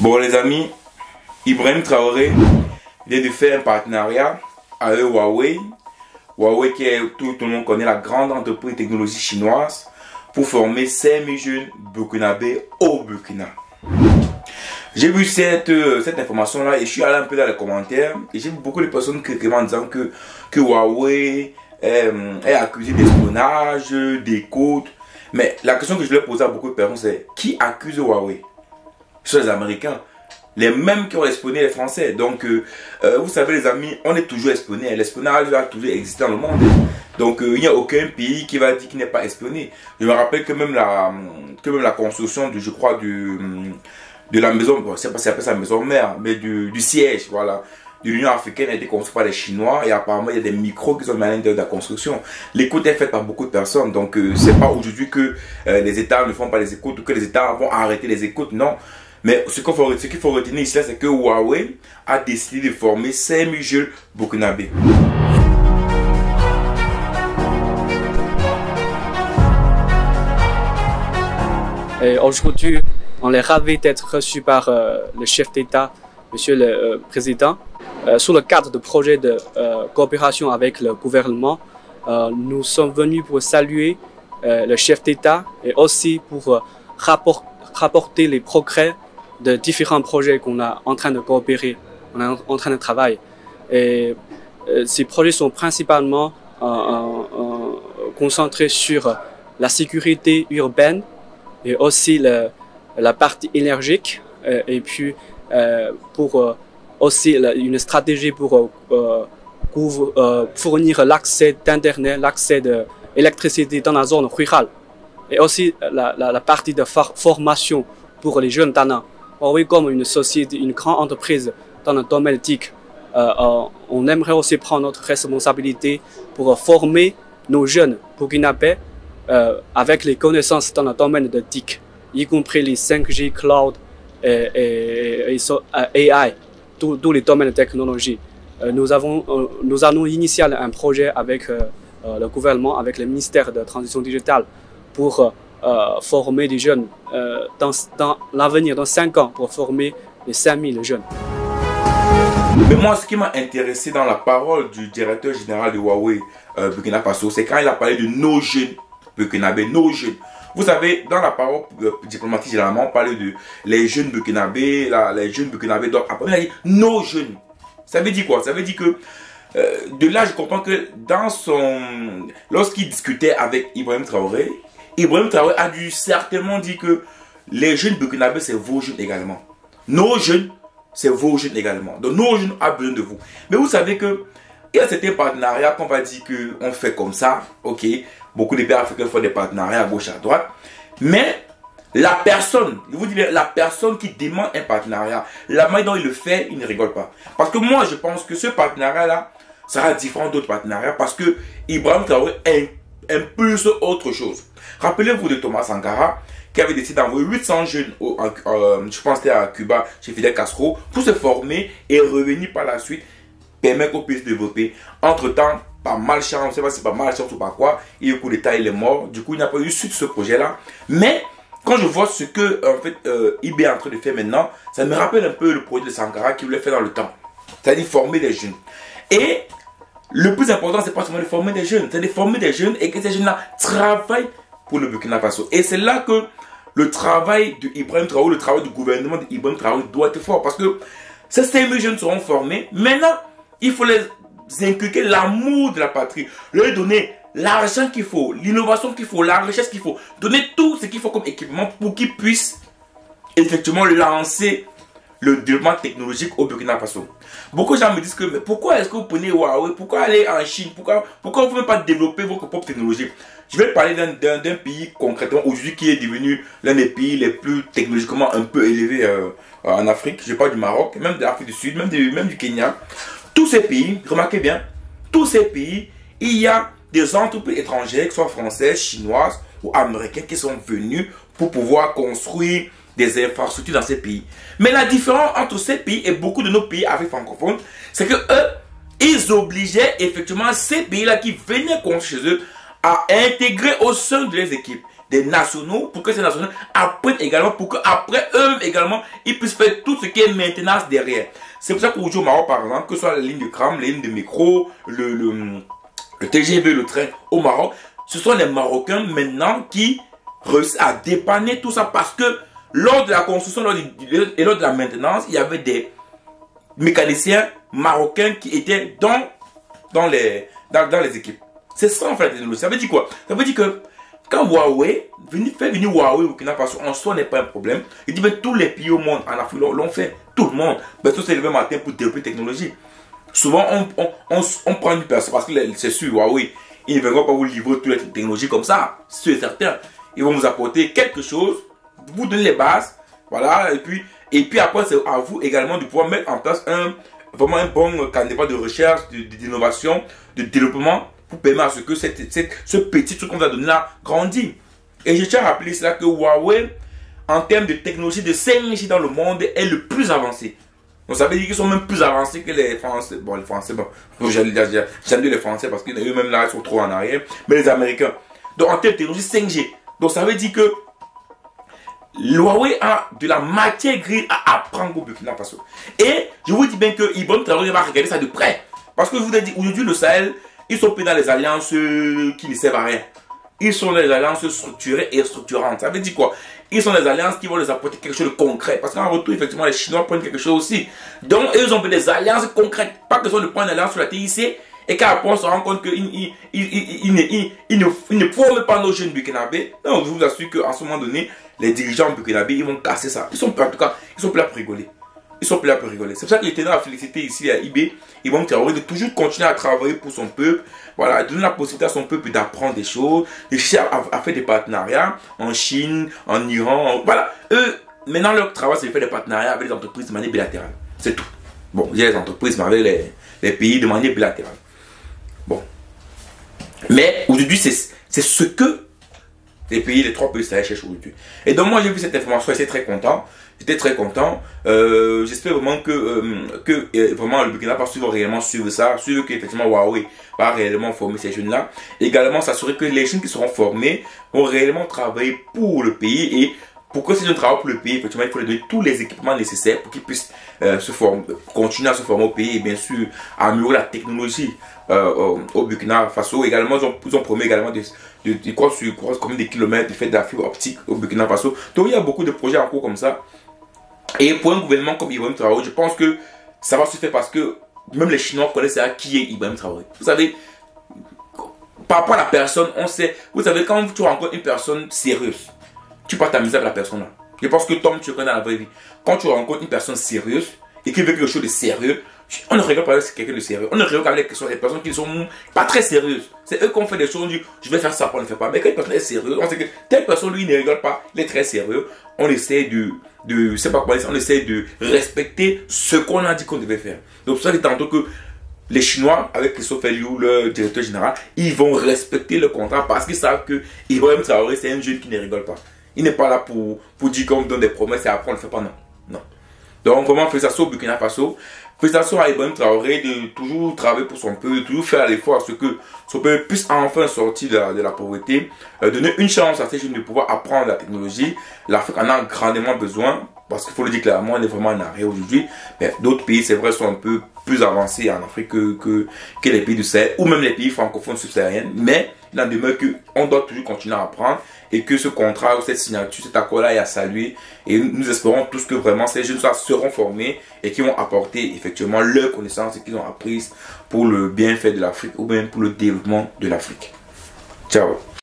Bon les amis, Ibrahim Traoré vient de faire un partenariat avec Huawei. Huawei qui est, tout le monde connaît, la grande entreprise de technologie chinoise, pour former 5000 jeunes burkinabés au Burkina. J'ai vu cette information là et je suis allé un peu dans les commentaires et j'ai vu beaucoup de personnes qui écrivent en disant que Huawei est accusé d'espionnage, d'écoute. Mais la question que je leur posais à beaucoup de personnes, c'est qui accuse Huawei? Ce sont les Américains, les mêmes qui ont espionné les Français. Donc, vous savez les amis, on est toujours espionné. L'espionnage a toujours existé dans le monde. Donc, il n'y a aucun pays qui va dire qu'il n'est pas espionné. Je me rappelle que même la construction, je crois, de la maison, bon, c'est pas si appelle ça maison mère, mais du siège, voilà, de l'Union africaine a été construit par les Chinois et apparemment il y a des micros qui sont mis à l'intérieur de la construction. L'écoute est faite par beaucoup de personnes, donc c'est pas aujourd'hui que les États ne font pas les écoutes ou que les États vont arrêter les écoutes, non. Mais ce qu'il faut retenir ici, c'est que Huawei a décidé de former 5000 jeunes burkinabés. Aujourd'hui, on est ravis d'être reçus par le chef d'État, Monsieur le Président. Sous le cadre de projet de coopération avec le gouvernement, nous sommes venus pour saluer le chef d'État et aussi pour rapporter les progrès de différents projets qu'on est en train de coopérer, on est en train de travailler. Et ces projets sont principalement concentrés sur la sécurité urbaine et aussi la partie énergique et puis pour aussi une stratégie pour fournir l'accès d'Internet, l'accès d'électricité dans la zone rurale et aussi la partie de formation pour les jeunes talents. Oui, comme une société, une grande entreprise dans le domaine TIC, on aimerait aussi prendre notre responsabilité pour former nos jeunes burkinabés avec les connaissances dans le domaine de TIC, y compris les 5G, cloud et AI, tous les domaines de technologie. Nous allons initier un projet avec le gouvernement, avec le ministère de la Transition digitale pour former des jeunes dans l'avenir, dans 5 ans, pour former les 5000 jeunes. Mais moi, ce qui m'a intéressé dans la parole du directeur général de Huawei Burkina Faso, c'est quand il a parlé de nos jeunes burkinabés, nos jeunes. Vous savez, dans la parole diplomatique, généralement, on parle de les jeunes burkinabés, les jeunes burkinabés, donc après, il a dit nos jeunes. Ça veut dire quoi? Ça veut dire que, de là, je comprends que lorsqu'il discutait avec Ibrahim Traoré a dû certainement dire que les jeunes burkinabés, c'est vos jeunes également. Nos jeunes, c'est vos jeunes également. Donc, nos jeunes ont besoin de vous. Mais vous savez que, il y a certains partenariats qu'on va dire qu'on fait comme ça, ok. Beaucoup de pays africains font des partenariats à gauche, à droite. Mais la personne, je vous dis, la personne qui demande un partenariat, la manière dont il le fait, il ne rigole pas. Parce que moi, je pense que ce partenariat-là sera différent d'autres partenariats parce que Ibrahim Traoré impulse autre chose. Rappelez-vous de Thomas Sankara qui avait décidé d'envoyer 800 jeunes, je pense que c'était à Cuba, chez Fidel Castro, pour se former et revenir par la suite, permettre qu'on puisse se développer. Entre-temps, par malchance, on ne sait pas si c'est par malchance ou par quoi, il y a eu coup d'État, il est mort. Du coup, il n'y a pas eu suite de ce projet-là. Mais, quand je vois ce que, en fait, IB est en train de faire maintenant, ça me rappelle un peu le projet de Sankara qu'il voulait faire dans le temps. C'est-à-dire former des jeunes. Et, le plus important, c'est pas seulement de former des jeunes, c'est de former des jeunes et que ces jeunes-là travaillent pour le Burkina Faso. Et c'est là que le travail de Ibrahim Traoré, le travail du gouvernement de Ibrahim Traoré doit être fort. Parce que ces 5000 jeunes seront formés. Maintenant, il faut les inculquer l'amour de la patrie, leur donner l'argent qu'il faut, l'innovation qu'il faut, la richesse qu'il faut, donner tout ce qu'il faut comme équipement pour qu'ils puissent effectivement lancer le développement technologique au Burkina Faso. Beaucoup de gens me disent que mais pourquoi est-ce que vous prenez Huawei, pourquoi aller en Chine, pourquoi vous ne pouvez pas développer votre propre technologie? Je vais parler d'un pays concrètement aujourd'hui qui est devenu l'un des pays les plus technologiquement un peu élevés en Afrique. Je parle du Maroc, même de l'Afrique du Sud, même du Kenya. Tous ces pays, remarquez bien, tous ces pays, il y a des entreprises étrangères, que ce soit françaises, chinoises ou américaines, qui sont venues pour pouvoir construire des infrastructures dans ces pays. Mais la différence entre ces pays et beaucoup de nos pays africains francophones, c'est que eux, ils obligeaient effectivement ces pays-là qui venaient construire chez eux à intégrer au sein de leurs équipes des nationaux pour que ces nationaux apprennent également, pour qu'après eux également, ils puissent faire tout ce qui est maintenance derrière. C'est pour ça qu'aujourd'hui au Maroc, par exemple, que ce soit la ligne de tram, les lignes de métro, le TGV, le train au Maroc, ce sont les Marocains maintenant qui réussissent à dépanner tout ça parce que lors de la construction et lors de la maintenance, il y avait des mécaniciens marocains qui étaient dans les équipes. C'est ça en fait la technologie. Ça veut dire quoi? Ça veut dire que quand Huawei fait venir Huawei au Burkina Faso, en soi n'est pas un problème. Il dit que tous les pays au monde, en Afrique, l'ont fait. Tout le monde. Ben, tout s'est levé matin pour développer la technologie. Souvent, on prend une personne parce que c'est sûr, Huawei, ils ne viendront pas vous livrer toutes les technologies comme ça. C'est certain. Ils vont vous apporter quelque chose, vous donner les bases, voilà, et puis après, c'est à vous également de pouvoir mettre en place vraiment un bon candidat de recherche, d'innovation, de développement, pour permettre à ce que ce petit truc qu'on va donner là grandisse. Et je tiens à rappeler cela que Huawei, en termes de technologie de 5G dans le monde, est le plus avancé. Donc ça veut dire qu'ils sont même plus avancés que les Français. Bon, les Français, bon, j'aime dire les Français parce qu'eux-mêmes là, ils sont trop en arrière. Mais les Américains. Donc en termes de technologie 5G. Donc ça veut dire que Huawei a de la matière grise à apprendre au Burkina Faso. Et je vous dis bien que Ibrahim Traoré va regarder ça de près. Parce que je vous ai dit, aujourd'hui le Sahel, ils sont pris dans les alliances qui ne servent à rien. Ils sont dans les alliances structurées et structurantes. Ça veut dire quoi? Ils sont des alliances qui vont les apporter quelque chose de concret. Parce qu'en retour, effectivement, les Chinois prennent quelque chose aussi. Donc, ils ont fait des alliances concrètes. Pas que ce soit de prendre une alliance sur la TIC et qu'après on se rend compte qu'ils ne forment pas nos jeunes burkinabés. Non, je vous assure qu'en ce moment donné, les dirigeants burkinabés, ils vont casser ça. En tout cas, ils sont prêts à rigoler. Ils sont prêts à rigoler. C'est pour ça qu'il était à féliciter ici à IB. Ils vont Traoré de toujours continuer à travailler pour son peuple. Voilà, donner la possibilité à son peuple d'apprendre des choses, de chercher à faire des partenariats en Chine, en Iran. Voilà, eux, maintenant leur travail, c'est de faire des partenariats avec les entreprises de manière bilatérale. C'est tout. Bon, il y a les entreprises, mais avec les pays de manière bilatérale. Bon. Mais aujourd'hui, c'est ce que les trois pays Sahel cherchent aujourd'hui. Et donc moi, j'ai vu cette information et j'étais très content. J'étais très content. J'espère vraiment que vraiment le Burkina Faso va réellement suivre ça, suivre qu'effectivement Huawei va réellement former ces jeunes-là. Également s'assurer que les jeunes qui seront formés vont réellement travailler pour le pays. Et pour que ces jeunes travaillent pour le pays, effectivement, il faut leur donner tous les équipements nécessaires pour qu'ils puissent continuer à se former au pays et bien sûr améliorer la technologie au Burkina Faso. Également, ils ont promis également de croire sur combien de kilomètres de fait de la fibre optique au Burkina Faso. Donc il y a beaucoup de projets en cours comme ça. Et pour un gouvernement comme Ibrahim Traoré, je pense que ça va se faire parce que même les Chinois connaissent qui est Ibrahim Traoré. Vous savez, par rapport à la personne, on sait, vous savez, quand tu rencontres une personne sérieuse, tu peux t'amuser avec la personne là. Je pense que Tom, tu connais dans la vraie vie. Quand tu rencontres une personne sérieuse et qui veut quelque chose de sérieux, on ne rigole pas avec quelqu'un de sérieux. On ne rigole avec les personnes qui ne sont pas très sérieuses. C'est eux qui ont fait des choses, on dit, je vais faire ça, on ne fait pas. Mais quand une personne est sérieuse, on sait que telle personne, lui, ne rigole pas, il est très sérieux. On essaie c'est pas quoi, on essaie de respecter ce qu'on a dit qu'on devait faire. Donc, c'est ça que tantôt que les Chinois, avec Christophe Eliou, le directeur général, ils vont respecter le contrat parce qu'ils savent que Ibrahim Traoré, c'est un jeune qui ne rigole pas. Il n'est pas là pour dire qu'on donne des promesses et après on ne le fait pas, non. Non. Donc vraiment, félicitations au Burkina Faso. Félicitations à Ibrahim Traoré de toujours travailler pour son peuple, de toujours faire l'effort à ce que son peuple puisse enfin sortir de la pauvreté, donner une chance à ces jeunes de pouvoir apprendre la technologie. L'Afrique en a grandement besoin, parce qu'il faut le dire clairement, on est vraiment en arrêt aujourd'hui. Mais d'autres pays, c'est vrai, sont un peu plus avancés en Afrique que les pays du Sahel, ou même les pays francophones subsahariens. Mais il en demeure qu'on doit toujours continuer à apprendre et que ce contrat, cette signature, cet accord-là est à saluer. Et nous espérons tous que vraiment ces jeunes seront formés et qui vont apporter effectivement leurs connaissances et qu'ils ont apprises pour le bienfait de l'Afrique ou bien pour le développement de l'Afrique. Ciao.